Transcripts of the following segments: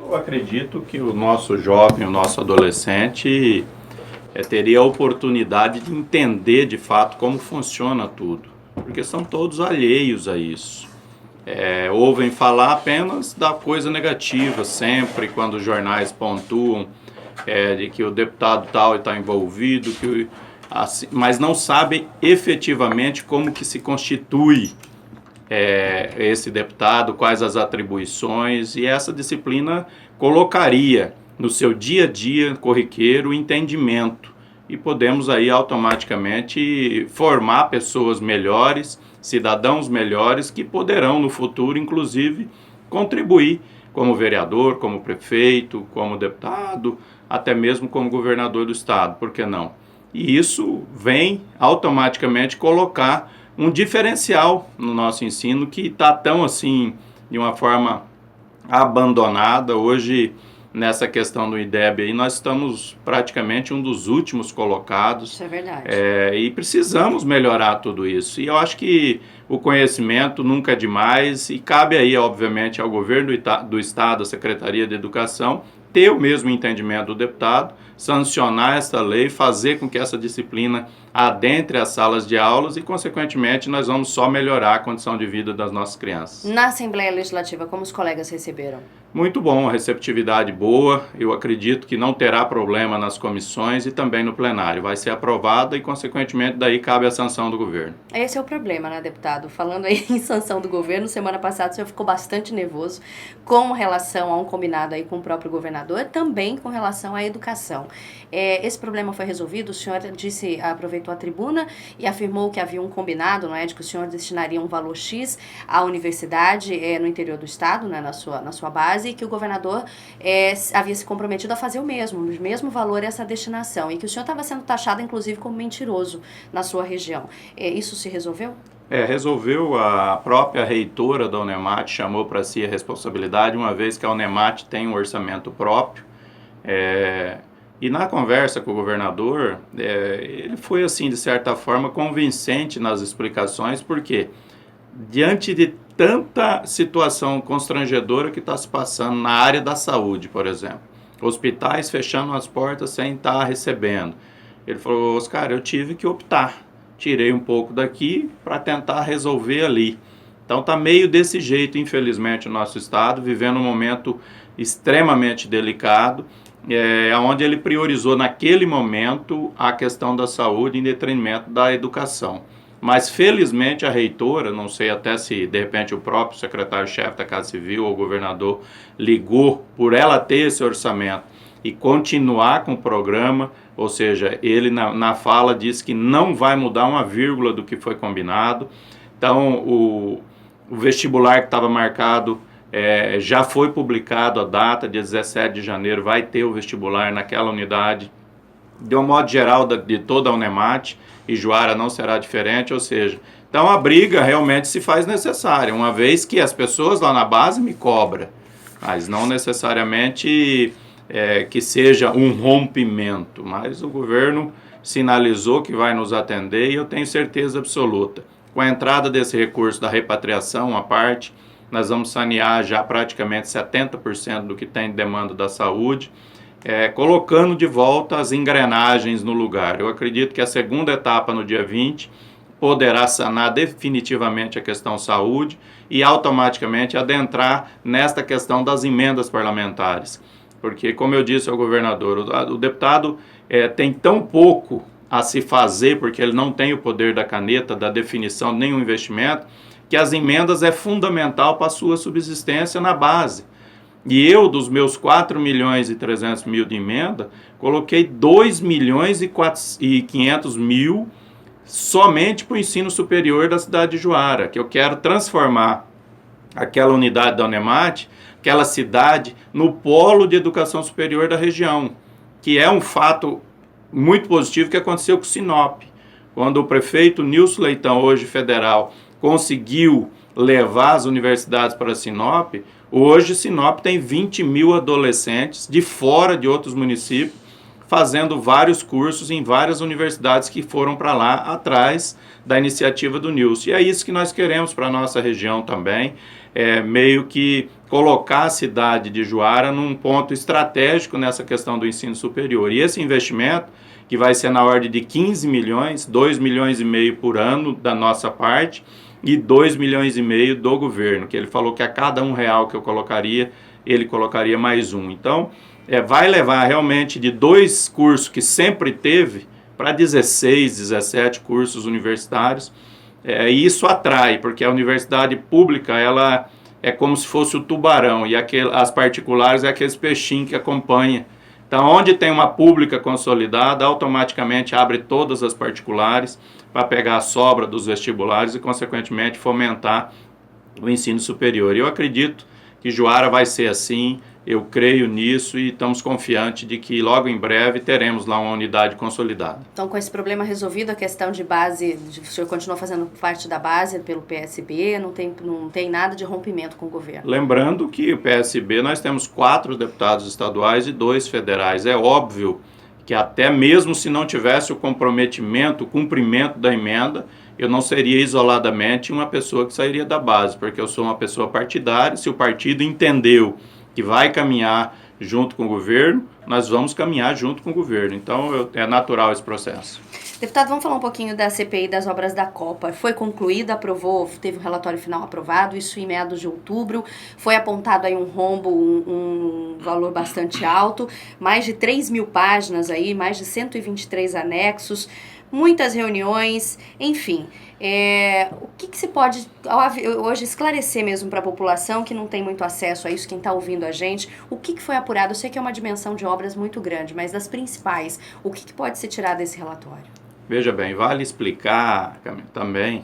Eu acredito que o nosso jovem, o nosso adolescente teria a oportunidade de entender de fato como funciona tudo, porque são todos alheios a isso. Ouvem falar apenas da coisa negativa sempre, quando os jornais pontuam de que o deputado tal está envolvido, assim, mas não sabem efetivamente como que se constitui esse deputado, quais as atribuições, e essa disciplina colocaria no seu dia a dia corriqueiro o entendimento, e podemos aí automaticamente formar pessoas melhores, cidadãos melhores, que poderão no futuro, inclusive, contribuir como vereador, como prefeito, como deputado, até mesmo como governador do estado, por que não? E isso vem automaticamente colocar um diferencial no nosso ensino que está tão assim, de uma forma abandonada. Hoje, nessa questão do IDEB, aí, nós estamos praticamente um dos últimos colocados. Isso é verdade. E precisamos melhorar tudo isso. E eu acho que o conhecimento nunca é demais e cabe aí, obviamente, ao governo do Estado, à Secretaria de Educação, ter o mesmo entendimento do deputado, sancionar essa lei, fazer com que essa disciplina adentre as salas de aulas e, consequentemente, nós vamos só melhorar a condição de vida das nossas crianças. Na Assembleia Legislativa, como os colegas receberam? Muito bom, a receptividade boa, eu acredito que não terá problema nas comissões e também no plenário. Vai ser aprovada e, consequentemente, daí cabe a sanção do governo. Esse é o problema, né, deputado? Falando aí em sanção do governo, semana passada o senhor ficou bastante nervoso com relação a um combinado aí com o próprio governador, também com relação à educação. Esse problema foi resolvido? O senhor aproveitou a tribuna e afirmou que havia um combinado, não é, de que o senhor destinaria um valor X à universidade no interior do estado, né, na sua base, e que o governador havia se comprometido a fazer o mesmo valor essa destinação, e que o senhor estava sendo taxado, inclusive, como mentiroso na sua região. Isso se resolveu? Resolveu. A própria reitora da Unemat chamou para si a responsabilidade, uma vez que a Unemat tem um orçamento próprio. E na conversa com o governador, ele foi, assim, de certa forma, convincente nas explicações, porque diante de tanta situação constrangedora que está se passando na área da saúde, por exemplo, hospitais fechando as portas sem estar recebendo, ele falou: Oscar, eu tive que optar, tirei um pouco daqui para tentar resolver ali. Então está meio desse jeito, infelizmente, o nosso estado, vivendo um momento extremamente delicado, onde ele priorizou naquele momento a questão da saúde em detrimento da educação. Mas, felizmente, a reitora, não sei até se, de repente, o próprio secretário-chefe da Casa Civil ou o governador ligou por ela ter esse orçamento e continuar com o programa, ou seja, ele na fala disse que não vai mudar uma vírgula do que foi combinado. Então, o vestibular que estava marcado já foi publicado a data, dia 17 de janeiro, vai ter o vestibular naquela unidade. De um modo geral, de toda a Unemat, e Juara não será diferente, ou seja, então a briga realmente se faz necessária, uma vez que as pessoas lá na base me cobram, mas não necessariamente que seja um rompimento, mas o governo sinalizou que vai nos atender e eu tenho certeza absoluta. Com a entrada desse recurso da repatriação à parte, nós vamos sanear já praticamente 70% do que tem de demanda da saúde, colocando de volta as engrenagens no lugar. Eu acredito que a segunda etapa, no dia 20, poderá sanar definitivamente a questão saúde e automaticamente adentrar nesta questão das emendas parlamentares. Porque, como eu disse ao governador, o deputado tem tão pouco a se fazer, porque ele não tem o poder da caneta, da definição de nenhum investimento, que as emendas é fundamental para a sua subsistência na base. E eu, dos meus 4 milhões e 300 mil de emenda, coloquei 2 milhões e 500 mil somente para o ensino superior da cidade de Juara, que eu quero transformar aquela unidade da Unemat, aquela cidade, no polo de educação superior da região, que é um fato muito positivo que aconteceu com Sinop. Quando o prefeito Nilson Leitão, hoje federal, conseguiu levar as universidades para Sinop, hoje Sinop tem 20 mil adolescentes de fora de outros municípios, fazendo vários cursos em várias universidades que foram para lá atrás da iniciativa do Nilson. E é isso que nós queremos para a nossa região também, meio que colocar a cidade de Juara num ponto estratégico nessa questão do ensino superior. E esse investimento, que vai ser na ordem de 15 milhões, 2 milhões e meio por ano da nossa parte e 2 milhões e meio do governo, que ele falou que a cada R$1 que eu colocaria, ele colocaria mais um. Então, vai levar realmente de 2 cursos que sempre teve para 16, 17 cursos universitários. E isso atrai, porque a universidade pública, ela é como se fosse o tubarão, e as particulares é aqueles peixinhos que acompanham. Então, onde tem uma pública consolidada, automaticamente abre todas as particulares para pegar a sobra dos vestibulares e, consequentemente, fomentar o ensino superior. Eu acredito que Juara vai ser assim, eu creio nisso e estamos confiantes de que logo em breve teremos lá uma unidade consolidada. Então, com esse problema resolvido, a questão de base, o senhor continua fazendo parte da base pelo PSB, não tem nada de rompimento com o governo? Lembrando que o PSB nós temos 4 deputados estaduais e 2 federais. É óbvio que até mesmo se não tivesse o comprometimento, o cumprimento da emenda, eu não seria isoladamente uma pessoa que sairia da base, porque eu sou uma pessoa partidária. Se o partido entendeu que vai caminhar junto com o governo, nós vamos caminhar junto com o governo. Então, é natural esse processo. Deputado, vamos falar um pouquinho da CPI das obras da Copa. Foi concluída, aprovou, teve um relatório final aprovado, isso em meados de outubro. Foi apontado aí um rombo, um valor bastante alto, mais de 3 mil páginas aí, mais de 123 anexos, muitas reuniões, enfim. O que se pode hoje esclarecer mesmo para a população que não tem muito acesso a isso, quem está ouvindo a gente, o que foi apurado? Eu sei que é uma dimensão de obras muito grande, mas das principais, o que pode ser tirado desse relatório? Veja bem, vale explicar também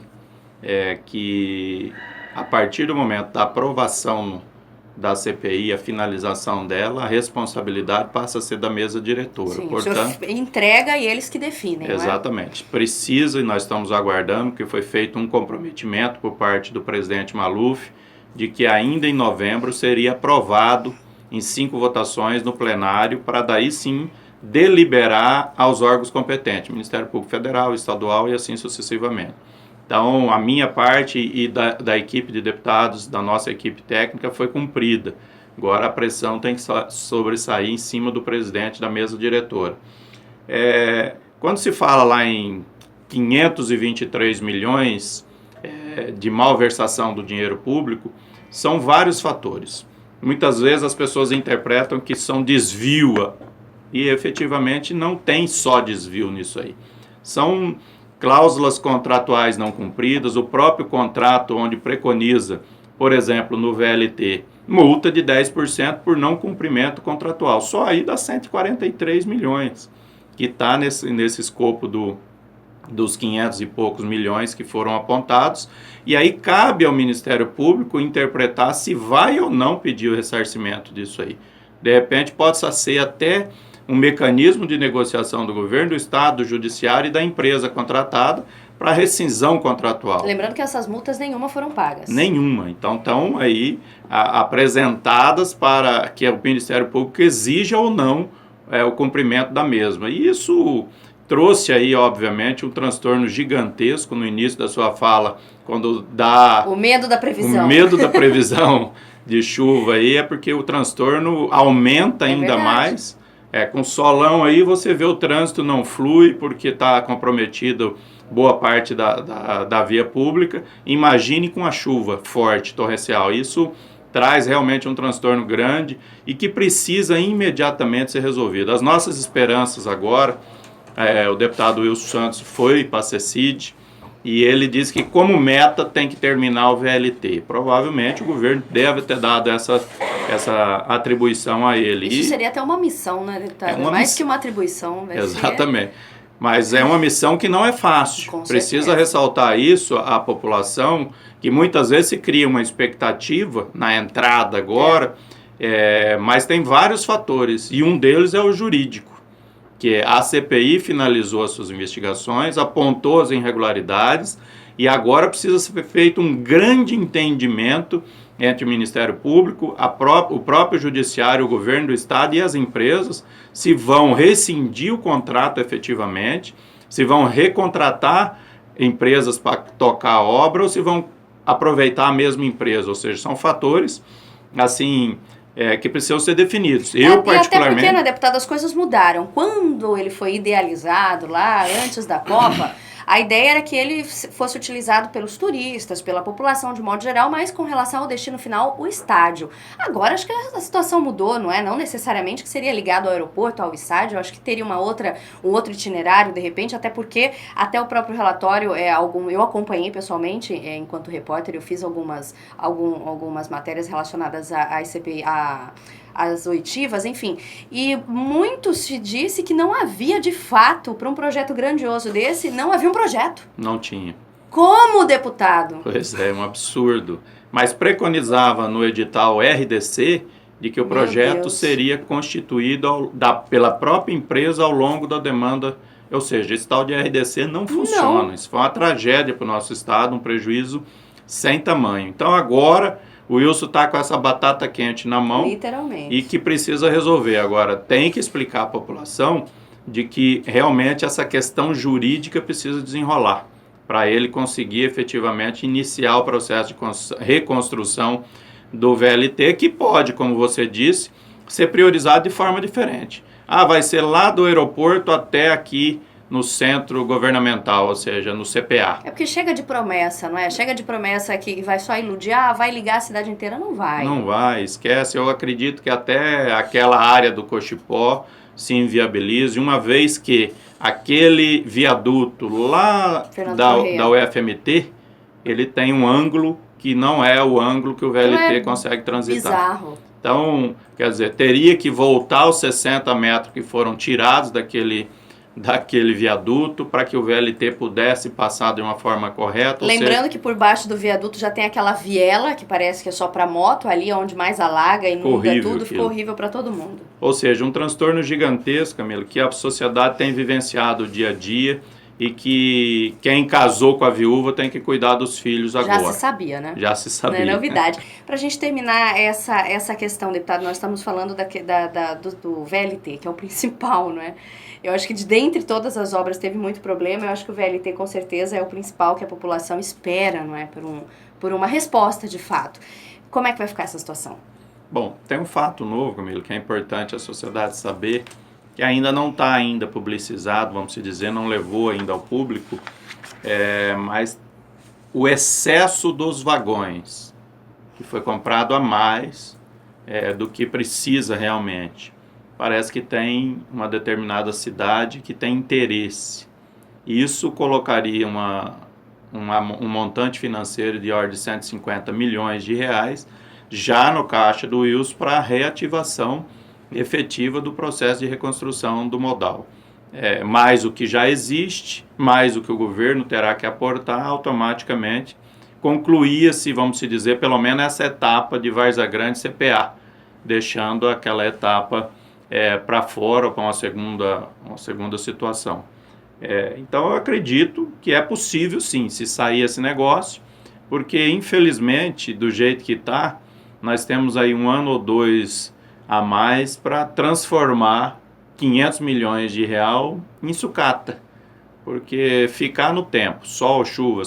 que a partir do momento da aprovação da CPI, a finalização dela, a responsabilidade passa a ser da mesa diretora. Sim, portanto, o senhor entrega e eles que definem, exatamente. Não é? Precisa, e nós estamos aguardando, que foi feito um comprometimento por parte do presidente Maluf, de que ainda em novembro seria aprovado em 5 votações no plenário, para daí sim deliberar aos órgãos competentes, Ministério Público Federal, Estadual e assim sucessivamente. Então, a minha parte e da equipe de deputados, da nossa equipe técnica, foi cumprida. Agora, a pressão tem que sobressair em cima do presidente da mesa diretora. Quando se fala lá em 523 milhões de malversação do dinheiro público, são vários fatores. Muitas vezes as pessoas interpretam que são desvio, e efetivamente não tem só desvio nisso aí. São cláusulas contratuais não cumpridas, o próprio contrato onde preconiza, por exemplo, no VLT, multa de 10% por não cumprimento contratual. Só aí dá 143 milhões, que está nesse escopo dos 500 e poucos milhões que foram apontados. E aí cabe ao Ministério Público interpretar se vai ou não pedir o ressarcimento disso aí. De repente pode ser até um mecanismo de negociação do governo, do Estado, do Judiciário e da empresa contratada para rescisão contratual. Lembrando que essas multas nenhuma foram pagas. Nenhuma. Então estão aí apresentadas para que o Ministério Público exija ou não o cumprimento da mesma. E isso trouxe aí, obviamente, um transtorno gigantesco no início da sua fala, quando dá... O medo da previsão. O medo da previsão de chuva aí é porque o transtorno aumenta ainda mais. Com solão aí você vê o trânsito não flui porque está comprometido boa parte da via pública. Imagine com a chuva forte, torrencial. Isso traz realmente um transtorno grande e que precisa imediatamente ser resolvido. As nossas esperanças agora, o deputado Wilson Santos foi para a CECID e ele disse que como meta tem que terminar o VLT. Provavelmente o governo deve ter dado essa atribuição a ele. Isso seria até uma missão, né, deputado? Mais que uma atribuição. Exatamente. Mas é uma missão que não é fácil. Precisa ressaltar isso à população, que muitas vezes se cria uma expectativa na entrada agora, mas tem vários fatores, e um deles é o jurídico, que a CPI finalizou as suas investigações, apontou as irregularidades, e agora precisa ser feito um grande entendimento entre o Ministério Público, o próprio Judiciário, o Governo do Estado e as empresas, se vão rescindir o contrato efetivamente, se vão recontratar empresas para tocar a obra ou se vão aproveitar a mesma empresa. Ou seja, são fatores assim, que precisam ser definidos. E até porque, né, deputado, as coisas mudaram. Quando ele foi idealizado lá, antes da Copa, a ideia era que ele fosse utilizado pelos turistas, pela população de modo geral, mas com relação ao destino final, o estádio. Agora, acho que a situação mudou, não é? Não necessariamente que seria ligado ao aeroporto, ao estádio, acho que teria um outro itinerário, de repente, até porque, até o próprio relatório, eu acompanhei pessoalmente, enquanto repórter, eu fiz algumas matérias relacionadas à CPI, as oitivas, enfim. E muito se disse que não havia, de fato, para um projeto grandioso desse, não havia um projeto. Não tinha. Como deputado? Pois é, um absurdo. Mas preconizava no edital RDC de que o projeto seria constituído pela própria empresa ao longo da demanda. Ou seja, esse tal de RDC não funciona. Não. Isso foi uma tragédia para o nosso estado, um prejuízo sem tamanho. Então agora o Wilson está com essa batata quente na mão. Literalmente. E que precisa resolver. Agora, tem que explicar à população de que realmente essa questão jurídica precisa desenrolar para ele conseguir efetivamente iniciar o processo de reconstrução do VLT, que pode, como você disse, ser priorizado de forma diferente. Vai ser lá do aeroporto até aqui no centro governamental, ou seja, no CPA. É porque chega de promessa, não é? Chega de promessa que vai só iludir, vai ligar a cidade inteira, não vai. Não vai, esquece. Eu acredito que até aquela área do Cochipó se inviabilize, uma vez que aquele viaduto lá da UFMT, ele tem um ângulo que não é o ângulo que o VLT consegue transitar. Bizarro. Então, quer dizer, teria que voltar aos 60 metros que foram tirados daquele viaduto para que o VLT pudesse passar de uma forma correta. Lembrando que por baixo do viaduto já tem aquela viela que parece que é só para moto, ali onde mais alaga, inunda tudo, ficou horrível para todo mundo. Ou seja, um transtorno gigantesco, Camilo, que a sociedade tem vivenciado dia a dia e que quem casou com a viúva tem que cuidar dos filhos agora. Já se sabia, né? Já se sabia. Não é novidade. Para a gente terminar essa questão, deputado, nós estamos falando do VLT, que é o principal, não é? Eu acho que dentre todas as obras teve muito problema, eu acho que o VLT com certeza é o principal que a população espera, não é? Por uma resposta de fato. Como é que vai ficar essa situação? Bom, tem um fato novo, Camilo, que é importante a sociedade saber, que ainda não está ainda publicizado, vamos dizer, não levou ainda ao público, mas o excesso dos vagões, que foi comprado a mais do que precisa realmente. Parece que tem uma determinada cidade que tem interesse. Isso colocaria um montante financeiro de ordem de 150 milhões de reais já no caixa do Wilson para a reativação efetiva do processo de reconstrução do modal. Mais o que já existe, mais o que o governo terá que aportar, automaticamente concluía-se, vamos dizer, pelo menos essa etapa de Várzea Grande CPA, deixando aquela etapa para fora, para uma segunda situação. Então eu acredito que é possível sim, se sair esse negócio, porque infelizmente, do jeito que está, nós temos aí 1 ano ou 2 a mais para transformar 500 milhões de real em sucata, porque ficar no tempo, sol, chuva,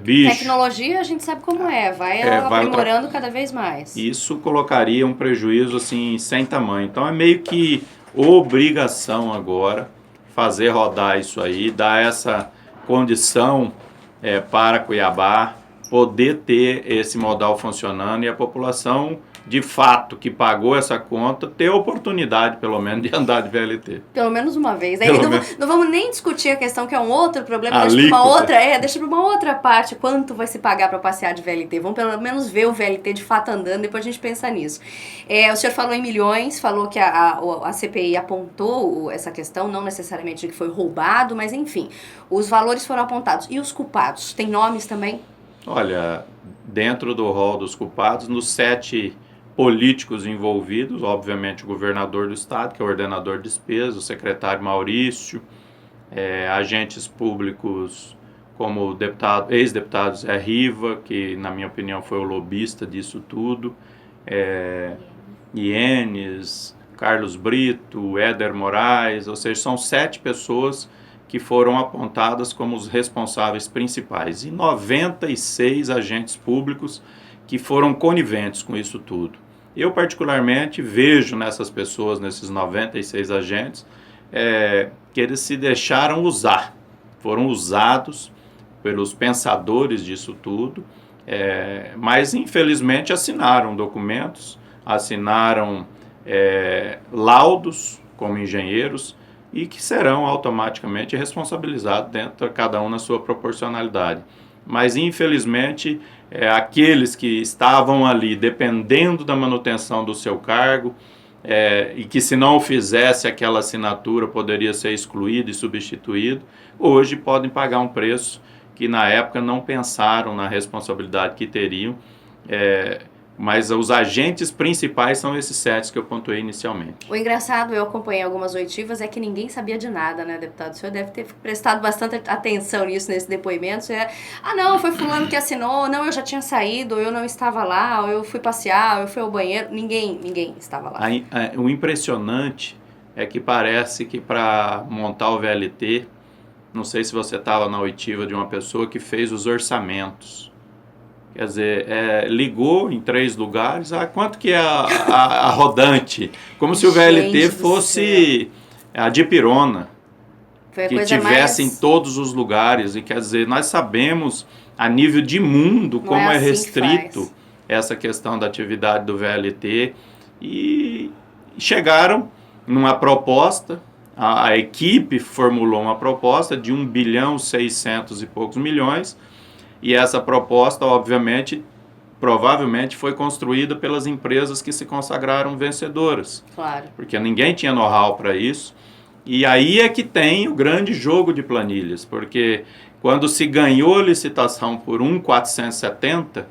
bicho... Tecnologia a gente sabe como vai aprimorando cada vez mais. Isso colocaria um prejuízo assim sem tamanho. Então é meio que obrigação agora fazer rodar isso aí, dar essa condição para Cuiabá poder ter esse modal funcionando e a população de fato que pagou essa conta ter a oportunidade pelo menos de andar de VLT. Pelo menos uma vez. Aí não vamos nem discutir a questão que é um outro problema, deixa para uma outra parte quanto vai se pagar para passear de VLT. Vamos pelo menos ver o VLT de fato andando, depois a gente pensa nisso. O senhor falou em milhões, falou que a CPI apontou essa questão, não necessariamente que foi roubado, mas enfim, os valores foram apontados. E os culpados, tem nomes também? Olha, dentro do rol dos culpados, nos 7 políticos envolvidos, obviamente o governador do estado, que é o ordenador de despesas, o secretário Maurício, agentes públicos como ex-deputado Zé Riva, que na minha opinião foi o lobista disso tudo, Ienes, Carlos Brito, Éder Moraes, ou seja, são 7 pessoas que foram apontadas como os responsáveis principais, e 96 agentes públicos que foram coniventes com isso tudo. Eu, particularmente, vejo nessas pessoas, nesses 96 agentes, que eles se deixaram usar, foram usados pelos pensadores disso tudo, mas, infelizmente, assinaram documentos, assinaram laudos como engenheiros e que serão automaticamente responsabilizados dentro de cada um na sua proporcionalidade. Mas, infelizmente, aqueles que estavam ali dependendo da manutenção do seu cargo e que, se não o fizesse, aquela assinatura poderia ser excluída e substituído, hoje podem pagar um preço que na época não pensaram na responsabilidade que teriam, mas os agentes principais são esses 7 que eu pontuei inicialmente. O engraçado, eu acompanhei algumas oitivas, é que ninguém sabia de nada, né, deputado? O senhor deve ter prestado bastante atenção nisso, nesse depoimento. Não, foi fulano que assinou, não, eu já tinha saído, eu não estava lá, ou eu fui passear, ou eu fui ao banheiro. Ninguém estava lá. O impressionante é que parece que para montar o VLT, não sei se você estava na oitiva de uma pessoa que fez os orçamentos. Quer dizer, ligou em 3 lugares, quanto que é a rodante? Como se o VLT fosse a dipirona, que tivesse em todos os lugares. E quer dizer, nós sabemos a nível de mundo como é restrito essa questão da atividade do VLT. E chegaram numa proposta, a equipe formulou uma proposta de 1,6 bilhão, e essa proposta, obviamente, provavelmente foi construída pelas empresas que se consagraram vencedoras. Claro. Porque ninguém tinha know-how para isso. E aí é que tem o grande jogo de planilhas, porque quando se ganhou a licitação por 1,470,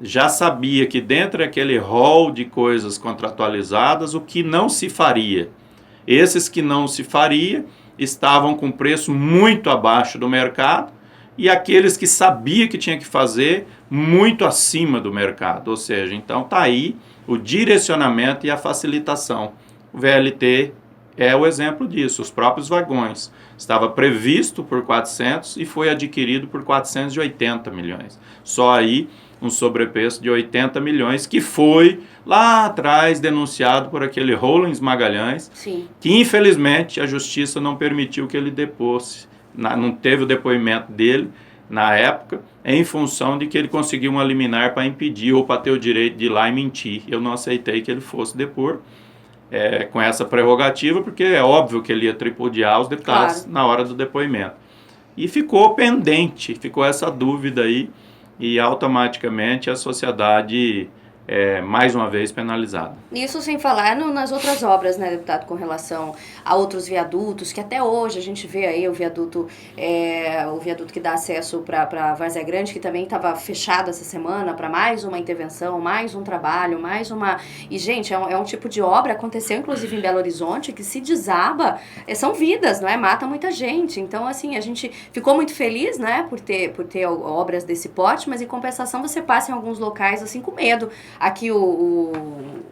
já sabia que dentro daquele rol de coisas contratualizadas, o que não se faria. Esses que não se faria estavam com preço muito abaixo do mercado, e aqueles que sabia que tinha que fazer muito acima do mercado. Ou seja, então está aí o direcionamento e a facilitação. O VLT é o exemplo disso. Os próprios vagões. Estava previsto por 400 e foi adquirido por 480 milhões. Só aí um sobrepreço de 80 milhões que foi lá atrás denunciado por aquele Rollins Magalhães. Sim. Que infelizmente a justiça não permitiu que ele depôsse. Não teve o depoimento dele na época, em função de que ele conseguiu uma liminar para impedir ou para ter o direito de ir lá e mentir. Eu não aceitei que ele fosse depor com essa prerrogativa, porque é óbvio que ele ia tripudiar os deputados, claro, na hora do depoimento. E ficou pendente, ficou essa dúvida aí, e automaticamente a sociedade mais uma vez penalizada. Isso sem falar nas outras obras, né, deputado, com relação a outros viadutos, que até hoje a gente vê aí o viaduto que dá acesso para Várzea Grande, que também estava fechado essa semana para mais uma intervenção, mais um trabalho, mais uma... E, gente, é um tipo de obra, aconteceu inclusive em Belo Horizonte, que se desaba, são vidas, não é? Mata muita gente. Então, assim, a gente ficou muito feliz, né, por ter obras desse porte, mas em compensação você passa em alguns locais, assim, com medo. Aqui o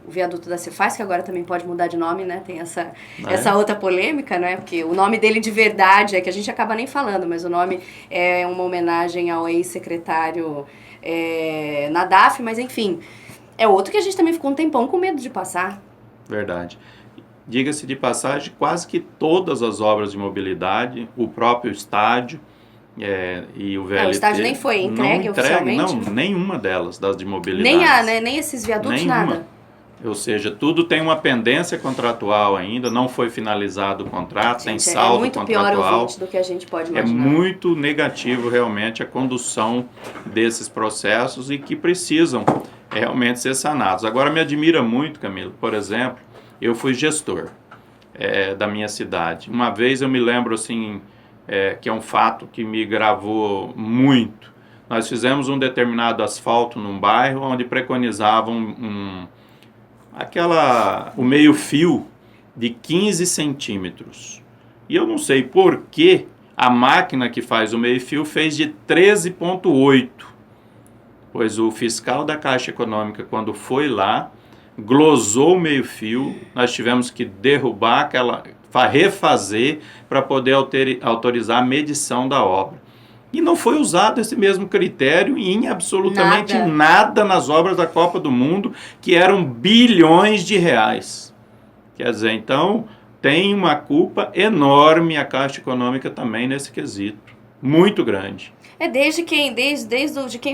viaduto da Cefaz, que agora também pode mudar de nome, né? Tem essa outra polêmica, né? Porque o nome dele de verdade é que a gente acaba nem falando, mas o nome é uma homenagem ao ex-secretário Nadaf, mas enfim, é outro que a gente também ficou um tempão com medo de passar. Verdade. Diga-se de passagem, quase que todas as obras de mobilidade, o próprio estádio, e o VLT... o estádio nem foi entregue oficialmente? Não, nenhuma delas, das de mobilidade. Nem esses viadutos, nenhuma. Nada? Ou seja, tudo tem uma pendência contratual ainda, não foi finalizado o contrato, tem saldo contratual. É muito pior, ouvinte, do que a gente pode imaginar. É muito negativo realmente a condução desses processos e que precisam realmente ser sanados. Agora, me admira muito, Camilo, por exemplo, eu fui gestor da minha cidade. Uma vez eu me lembro assim... que é um fato que me gravou muito. Nós fizemos um determinado asfalto num bairro onde preconizavam o meio-fio de 15 centímetros. E eu não sei por que a máquina que faz o meio-fio fez de 13,8. Pois o fiscal da Caixa Econômica, quando foi lá, glosou o meio-fio, nós tivemos que derrubar refazer para poder autorizar a medição da obra. E não foi usado esse mesmo critério em absolutamente nada nas obras da Copa do Mundo, que eram bilhões de reais. Quer dizer, então, tem uma culpa enorme a Caixa Econômica também nesse quesito. Muito grande. Desde quem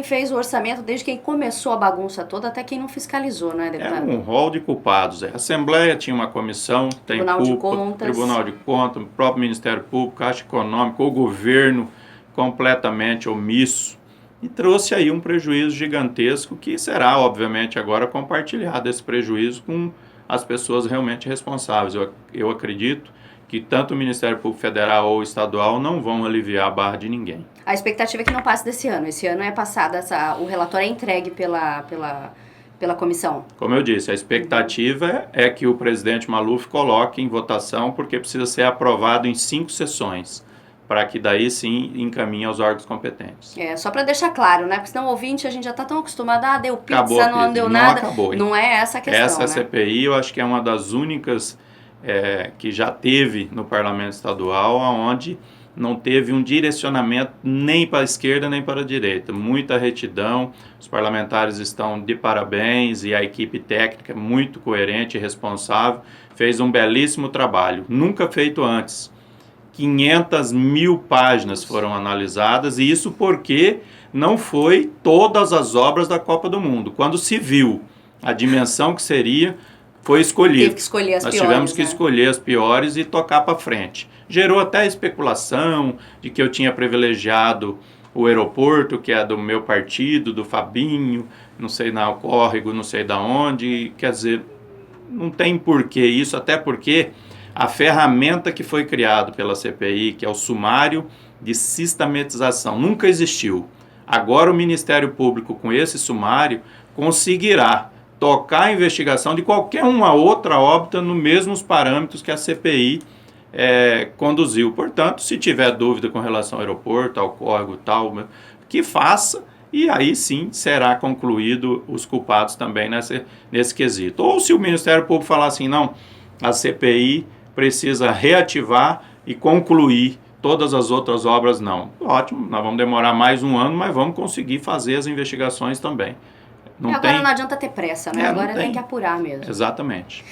fez o orçamento, desde quem começou a bagunça toda, até quem não fiscalizou, né, deputado? É um rol de culpados. A Assembleia tinha uma comissão, tem Tribunal de culpa, Contas. Tribunal de Contas, o próprio Ministério Público, Caixa Econômica, o governo completamente omisso, e trouxe aí um prejuízo gigantesco que será, obviamente, agora compartilhado esse prejuízo com as pessoas realmente responsáveis. Eu acredito que tanto o Ministério Público Federal ou Estadual não vão aliviar a barra de ninguém. A expectativa é que não passe desse ano. Esse ano é passado, o relatório é entregue pela comissão. Como eu disse, a expectativa é que o presidente Maluf coloque em votação, porque precisa ser aprovado em 5 sessões, para que daí sim encaminhe aos órgãos competentes. Só para deixar claro, né? Porque senão o ouvinte, a gente já está tão acostumado, deu pizza, acabou, não deu nada. Acabou, não é essa a questão, Essa né? CPI eu acho que é uma das únicas que já teve no Parlamento Estadual, onde não teve um direcionamento nem para a esquerda nem para a direita. Muita retidão, os parlamentares estão de parabéns e a equipe técnica muito coerente e responsável fez um belíssimo trabalho, nunca feito antes. 500 mil páginas foram analisadas, e isso porque não foi todas as obras da Copa do Mundo. Quando se viu a dimensão que seria, foi escolhido. Teve que escolher as Nós piores, tivemos que escolher as piores e tocar para frente. Gerou até especulação de que eu tinha privilegiado o aeroporto, que é do meu partido, do Fabinho, não sei o córrego, não sei da onde. Quer dizer, não tem porquê isso, até porque a ferramenta que foi criada pela CPI, que é o sumário de sistematização, nunca existiu. Agora o Ministério Público, com esse sumário, conseguirá tocar a investigação de qualquer uma outra óbita nos mesmos parâmetros que a CPI conduziu. Portanto, se tiver dúvida com relação ao aeroporto, ao córrego tal, que faça, e aí sim será concluído os culpados também nesse quesito. Ou se o Ministério Público falar assim, não, a CPI precisa reativar e concluir todas as outras obras, não. Ótimo, nós vamos demorar mais um ano, mas vamos conseguir fazer as investigações também. Agora não adianta ter pressa, né? Agora tem que apurar mesmo. Exatamente.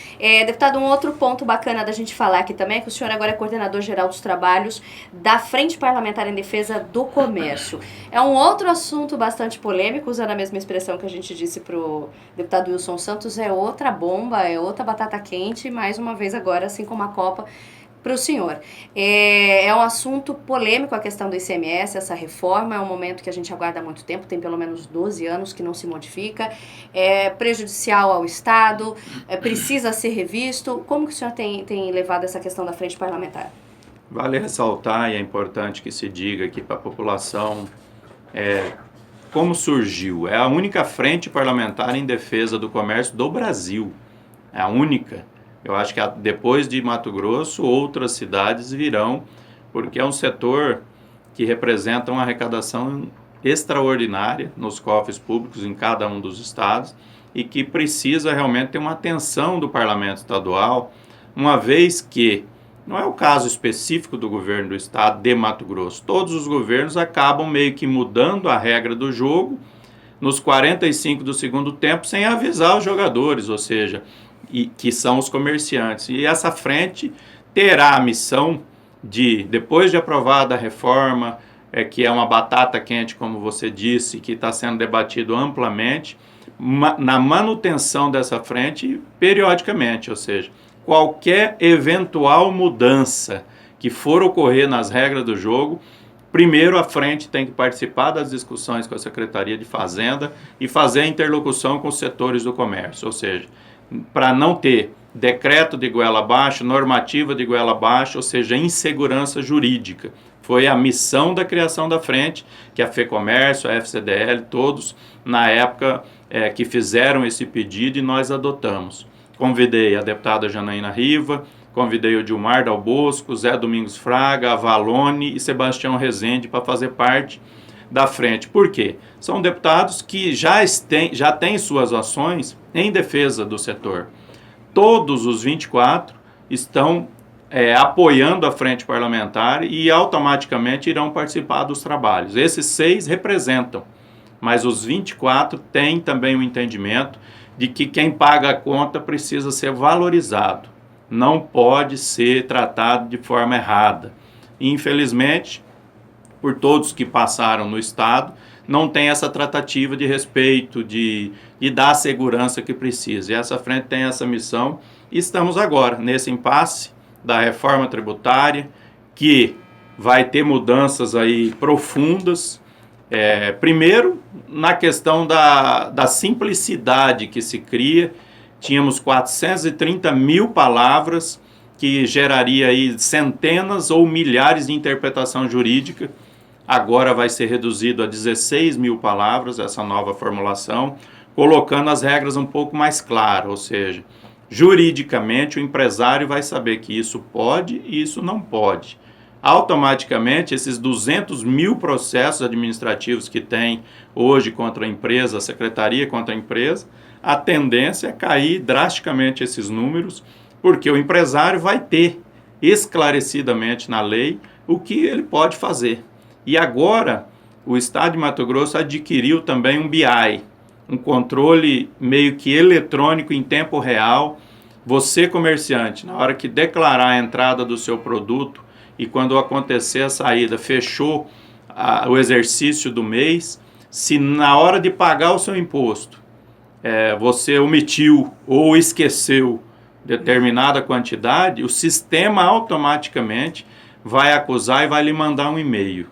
Deputado, um outro ponto bacana da gente falar aqui também é que o senhor agora é coordenador-geral dos trabalhos da Frente Parlamentar em Defesa do Comércio. É um outro assunto bastante polêmico, usando a mesma expressão que a gente disse para o deputado Wilson Santos, é outra bomba, é outra batata quente, mais uma vez agora, assim como a Copa, para o senhor. É um assunto polêmico a questão do ICMS, essa reforma, é um momento que a gente aguarda há muito tempo, tem pelo menos 12 anos que não se modifica, é prejudicial ao Estado, precisa ser revisto. Como que o senhor tem levado essa questão da frente parlamentar? Vale ressaltar, e é importante que se diga aqui para a população, como surgiu. É a única frente parlamentar em defesa do comércio do Brasil, é a única. Eu acho que depois de Mato Grosso, outras cidades virão, porque é um setor que representa uma arrecadação extraordinária nos cofres públicos em cada um dos estados e que precisa realmente ter uma atenção do parlamento estadual, uma vez que não é o caso específico do governo do estado de Mato Grosso. Todos os governos acabam meio que mudando a regra do jogo nos 45 do segundo tempo sem avisar os jogadores, ou seja, que são os comerciantes. E essa frente terá a missão de, depois de aprovada a reforma, que é uma batata quente, como você disse, que está sendo debatido amplamente, na manutenção dessa frente periodicamente, ou seja, qualquer eventual mudança que for ocorrer nas regras do jogo, primeiro a frente tem que participar das discussões com a Secretaria de Fazenda e fazer a interlocução com os setores do comércio, ou seja, para não ter decreto de goela abaixo, normativa de goela abaixo, ou seja, insegurança jurídica. Foi a missão da criação da frente, que a FEComércio, a FCDL, todos, na época que fizeram esse pedido e nós adotamos. Convidei a deputada Janaína Riva, convidei o Dilmar Dal Bosco, Zé Domingos Fraga, a Valone e Sebastião Rezende para fazer parte da frente. Por quê? São deputados que já têm suas ações em defesa do setor. Todos os 24 estão apoiando a frente parlamentar e automaticamente irão participar dos trabalhos. Esses 6 representam, mas os 24 têm também o entendimento de que quem paga a conta precisa ser valorizado, não pode ser tratado de forma errada. Infelizmente, por todos que passaram no Estado, não tem essa tratativa de respeito, de dar a segurança que precisa. E essa frente tem essa missão. E estamos agora nesse impasse da reforma tributária, que vai ter mudanças aí profundas. Primeiro, na questão da simplicidade que se cria. Tínhamos 430 mil palavras, que geraria aí centenas ou milhares de interpretação jurídica. Agora vai ser reduzido a 16 mil palavras, essa nova formulação, colocando as regras um pouco mais claras, ou seja, juridicamente o empresário vai saber que isso pode e isso não pode. Automaticamente, esses 200 mil processos administrativos que tem hoje contra a empresa, a secretaria contra a empresa, a tendência é cair drasticamente esses números, porque o empresário vai ter esclarecidamente na lei o que ele pode fazer. E agora, o Estado de Mato Grosso adquiriu também um BI, um controle meio que eletrônico em tempo real. Você, comerciante, na hora que declarar a entrada do seu produto e quando acontecer a saída, fechou o exercício do mês, se na hora de pagar o seu imposto, você omitiu ou esqueceu determinada quantidade, o sistema automaticamente vai acusar e vai lhe mandar um e-mail.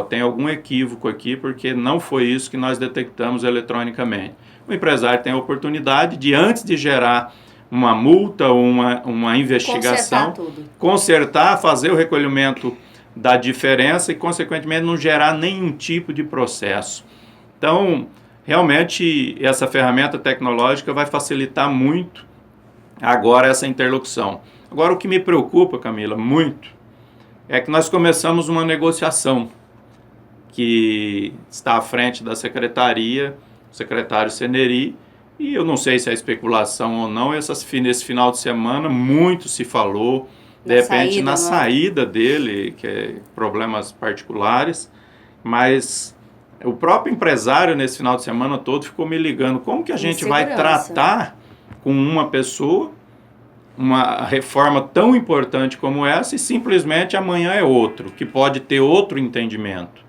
Tem algum equívoco aqui, porque não foi isso que nós detectamos eletronicamente. O empresário tem a oportunidade de, antes de gerar uma multa ou uma investigação, consertar, fazer o recolhimento da diferença e, consequentemente, não gerar nenhum tipo de processo. Então, realmente, essa ferramenta tecnológica vai facilitar muito agora essa interlocução. Agora, o que me preocupa, Camila, muito, é que nós começamos uma negociação que está à frente da secretaria, o secretário Ceneri, e eu não sei se é especulação ou não, nesse final de semana muito se falou, de repente na saída dele, que é problemas particulares, mas o próprio empresário nesse final de semana todo ficou me ligando, como que a gente vai tratar com uma pessoa uma reforma tão importante como essa e simplesmente amanhã é outro, que pode ter outro entendimento.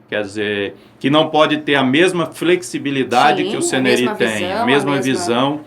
Quer dizer, que não pode ter a mesma flexibilidade que o Ceneri tem, a mesma visão.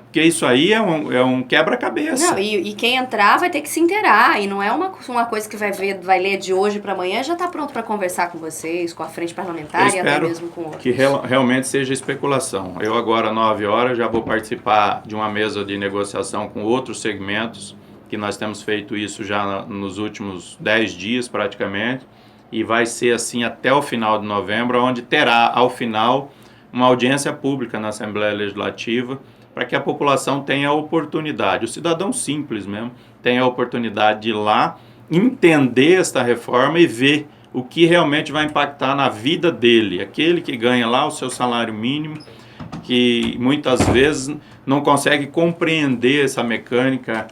Porque isso aí é um quebra-cabeça. Não, e quem entrar vai ter que se inteirar, e não é uma coisa que vai ler de hoje para amanhã, já está pronto para conversar com vocês, com a frente parlamentar e até mesmo com outros. Que realmente seja especulação. Eu agora, 9 horas, já vou participar de uma mesa de negociação com outros segmentos, que nós temos feito isso já nos últimos 10 dias praticamente, e vai ser assim até o final de novembro, onde terá, ao final, uma audiência pública na Assembleia Legislativa, para que a população tenha a oportunidade, o cidadão simples mesmo, tenha a oportunidade de ir lá, entender esta reforma e ver o que realmente vai impactar na vida dele, aquele que ganha lá o seu salário mínimo, que muitas vezes não consegue compreender essa mecânica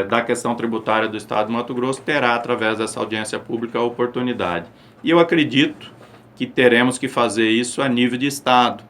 da questão tributária do Estado de Mato Grosso, terá, através dessa audiência pública, a oportunidade. E eu acredito que teremos que fazer isso a nível de Estado,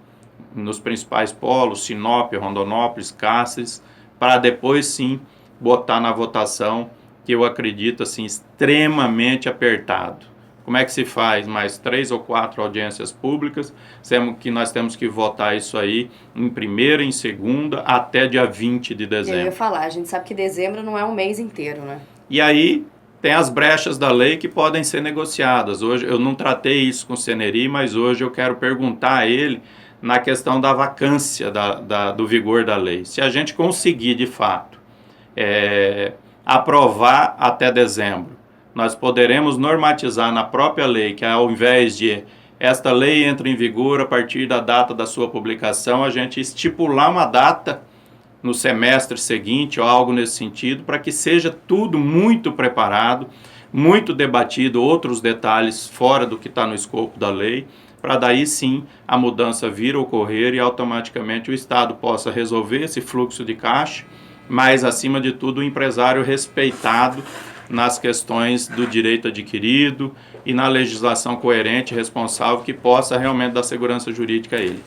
nos principais polos, Sinop, Rondonópolis, Cáceres, para depois sim botar na votação, que eu acredito assim, extremamente apertado. Como é que se faz mais 3 ou 4 audiências públicas, sendo que nós temos que votar isso aí em primeira, em segunda, até dia 20 de dezembro. Eu ia falar, a gente sabe que dezembro não é um mês inteiro, né? E aí tem as brechas da lei que podem ser negociadas. Hoje eu não tratei isso com o Ceneri, mas hoje eu quero perguntar a ele na questão da vacância do vigor da lei. Se a gente conseguir, de fato, aprovar até dezembro, nós poderemos normatizar na própria lei que, ao invés de esta lei entra em vigor a partir da data da sua publicação, a gente estipular uma data no semestre seguinte ou algo nesse sentido, para que seja tudo muito preparado, muito debatido, outros detalhes fora do que está no escopo da lei, para daí sim a mudança vir a ocorrer e automaticamente o Estado possa resolver esse fluxo de caixa mas, acima de tudo, o empresário respeitado nas questões do direito adquirido e na legislação coerente e responsável que possa realmente dar segurança jurídica a ele.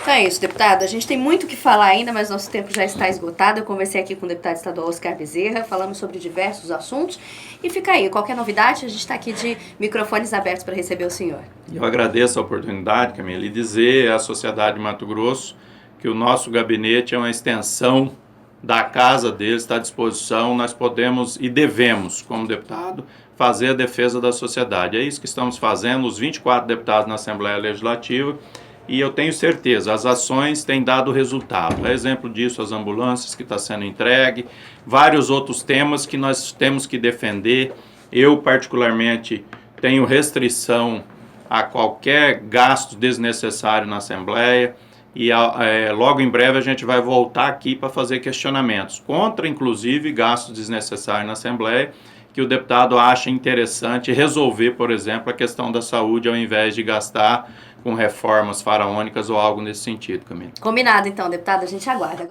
Então é isso, deputado. A gente tem muito o que falar ainda, mas nosso tempo já está esgotado. Eu conversei aqui com o deputado estadual Oscar Bezerra, falamos sobre diversos assuntos. E fica aí, qualquer novidade, a gente está aqui de microfones abertos para receber o senhor. Eu agradeço a oportunidade, Camila, e dizer à sociedade de Mato Grosso que o nosso gabinete é uma extensão da casa deles, está à disposição. Nós podemos e devemos, como deputado, fazer a defesa da sociedade. É isso que estamos fazendo, os 24 deputados na Assembleia Legislativa. E eu tenho certeza, as ações têm dado resultado. É exemplo disso as ambulâncias que estão sendo entregue, vários outros temas que nós temos que defender. Eu, particularmente, tenho restrição a qualquer gasto desnecessário na Assembleia e logo em breve a gente vai voltar aqui para fazer questionamentos contra, inclusive, gastos desnecessários na Assembleia, que o deputado acha interessante resolver, por exemplo, a questão da saúde ao invés de gastar com reformas faraônicas ou algo nesse sentido, Camila. Combinado, então, deputado. A gente aguarda.